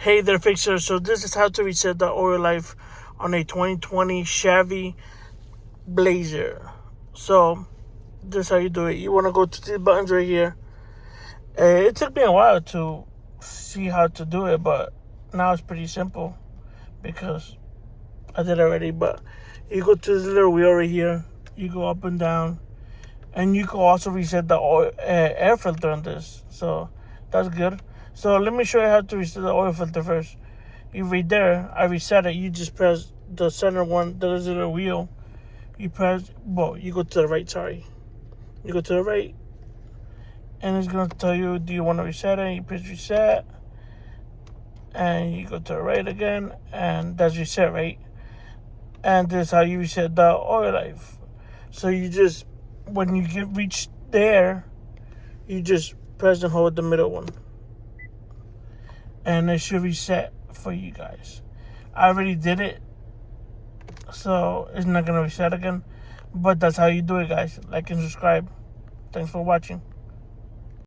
Hey there, fixer. So this is how to reset the oil life on a 2020 Chevy Blazer. So this is how you do it. You want to go to these buttons right here. It took me a while to see how to do it, but now it's pretty simple because I did it already. But you go to this little wheel right here. You go up and down, and you can also reset the oil, air filter on this. So that's good. So let me show you how to reset the oil filter first. You right there, I reset it. You just press the center one, the little wheel. You press, well, you go to the right, sorry. You go to the right, and it's going to tell you, do you want to reset it? You press reset, and you go to the right again, and that's reset, right? And this is how you reset the oil life. So you just, when you reach there, you just press and hold the middle one. And it should reset for you guys. I already did it, so it's not going to reset again. But that's how you do it, guys. Like and subscribe. Thanks for watching.